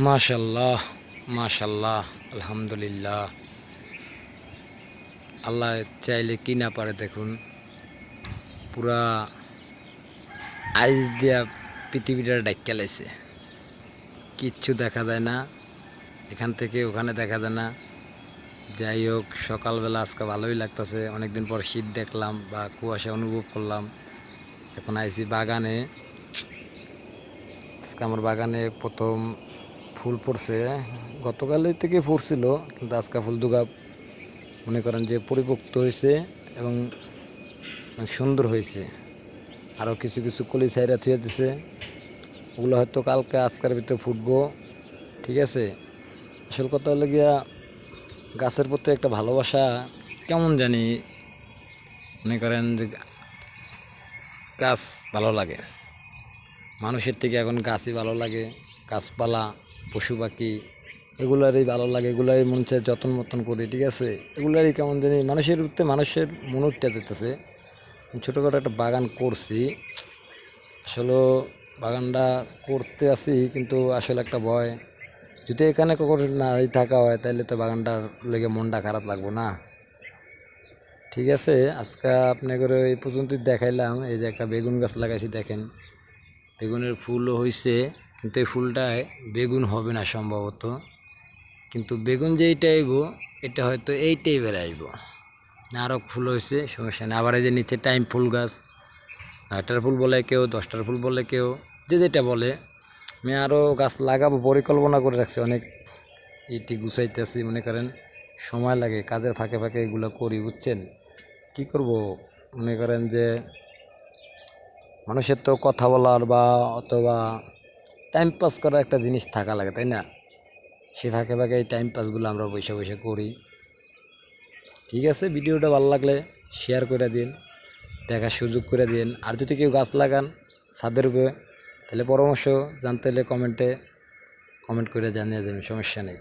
মাশাল্লাহ, মাশাল্লাহ, আলহামদুলিল্লাহ। আল্লাহ চাইলে কি না পারে দেখুন, পুরা আইস দিয়া পৃথিবীটা ডাক্কা লাইছে। কিচ্ছু দেখা যায় না, এখান থেকে ওখানে দেখা যায় না। যাই হোক, সকালবেলা আজকে ভালোই লাগতেছে। অনেকদিন পর শীত দেখলাম বা কুয়াশা অনুভব করলাম। এখন আইছি বাগানে। আজকে আমার বাগানে প্রথম ফুল পড়ছে। গতকালের থেকে ফুটছিল, কিন্তু আজকে ফুল দুগা মনে করেন যে পরিপক্ত হয়েছে এবং সুন্দর হয়েছে। আরও কিছু কিছু কলি সাইরা থুয়ে দিছে, ওগুলো হয়তো কালকে আজকের ভিতরে ফুটবো। ঠিক আছে, আসল কথা হলো গিয়া গাছের প্রতি একটা ভালোবাসা কেমন জানি, মনে করেন যে গাছ ভালো লাগে মানুষের থেকে। এখন গাছই ভালো লাগে, গাছপালা, পশু পাখি, এগুলারই ভালো লাগে। এগুলাই মন চায় যত্ন মতন করি। ঠিক আছে, এগুলারই কেমন জানি মানুষের উঠতে মানুষের মন উঠতে যেতেছে। ছোটোখাটো একটা বাগান করছি, আসলে বাগানটা করতে আসি, কিন্তু আসলে একটা ভয়, যদি এখানে কখনো নাই থাকা হয় তাহলে তো বাগানটার লেগে মনটা খারাপ লাগবো না। ঠিক আছে, আজকে আপনাদের এই পর্যন্তই দেখাইলাম। এই যে একটা বেগুন গাছ লাগাইছি, দেখেন বেগুনের ফুলও হয়েছে, কিন্তু এই ফুলটায় বেগুন হবে না সম্ভবত। কিন্তু বেগুন যেইটা আইব, এটা হয়তো এইটাই বেড়ে আইব না। আরও ফুল হয়েছে, সমস্যা নেই। আবার এই যে নিচে টাইম ফুল গাছ, 9টার ফুল বলে কেউ, 10টার ফুল বলে কেউ, যে যেটা বলে। আমি আরও গাছ লাগাবো পরিকল্পনা করে রাখছি অনেক। এটি গুছাইতেছি, মনে করেন সময় লাগে, কাজের ফাঁকে ফাঁকে এগুলো করি, বুঝছেন। কি করব, মনে করেন যে মানুষের তো কথা বলার বা অথবা টাইম পাস করার একটা জিনিস থাকা লাগে, তাই না? সে ফাঁকে ফাঁকে এই টাইম পাসগুলো আমরা বসে বসে করি। ঠিক আছে, ভিডিওটা ভালো লাগলে শেয়ার করে দিন, দেখার সুযোগ করে দিন। আর যদি কেউ গাছ লাগান ছাদের উপরে, তাহলে পরামর্শ জানতে হলে কমেন্ট করে জানিয়ে দেবেন, সমস্যা নেই।